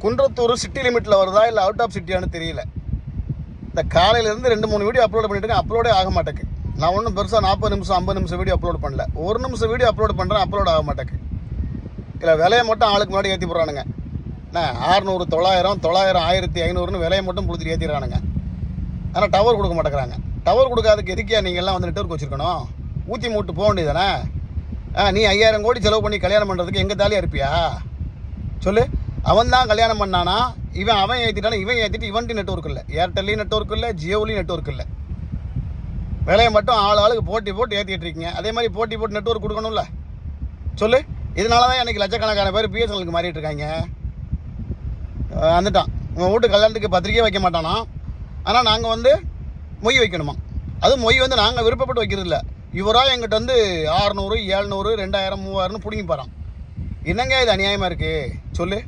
Kundrathur city லிமிட்டில் வருதா இல்லை out of சிட்டியானு தெரியல. இந்த காலையிலேருந்து 2-3 வீடியோ அப்லோட் பண்ணிட்டு இருக்கேன், அப்லோடே ஆக மாட்டேக்கு. நான் ஒன்றும் பெருசாக 40 நிமிஷம் 50 நிமிஷம் வீடியோ அப்லோட் பண்ணல, 1 நிமிஷம் வீடியோ அப்லோட் பண்ணுறேன், அப்லோட் ஆக மாட்டேக்கு. இல்லை விலையை மட்டும் ஆளுக்கு முன்னாடி ஏற்றி போடுறானுங்க. என்ன 600 900 900 1500ன்னு விலையை மட்டும் கொடுத்துட்டு ஏற்றிடுறானுங்க. ஆனால் டவர் கொடுக்க மாட்டேங்கிறாங்க. டவர் கொடுக்காதுக்கு எதுக்கியா நீங்கள் எல்லாம் வந்து நெட்வொர்க் வச்சுருக்கணும்? ஊற்றி மூட்டு போக வேண்டியதானே? நீ 5000 கோடி செலவு பண்ணி கல்யாணம் பண்ணுறதுக்கு எங்கள் தாலியாக இருப்பியா சொல்லு? அவன் தான் கல்யாணம் பண்ணானா, அவன் ஏற்றிட்டானா, இவன் ஏற்றிட்டு இவன்ட்டு நெட்வொர்க் இல்லை, ஏர்டெல்லையும் நெட்வொர்க் இல்லை, ஜியோவிலையும் நெட்வொர்க் இல்லை. விலையை மட்டும் ஆளுக்கு போட்டு ஏற்றிட்டு இருக்கீங்க. அதே மாதிரி போட்டு நெட்வொர்க் கொடுக்கணும்ல சொல்லு. இதனால தான் எனக்கு லட்சக்கணக்கான பேர் பிஎஸ்என்எலுக்கு மாறிட்டு இருக்காங்க. வந்துட்டான் உங்கள் வீட்டு கல்யாணத்துக்கு பத்திரிக்கையே வைக்க மாட்டானா, ஆனால் நாங்கள் வந்து மொய் வைக்கணுமா? அதுவும் மொய் வந்து நாங்கள் விருப்பப்பட்டு வைக்கிறது இல்லை, இவராக எங்கிட்ட வந்து 600 700 2000 3000ன்னு பிடிங்கி போகிறான். என்னங்க இது அநியாயமாக இருக்குது சொல்லு.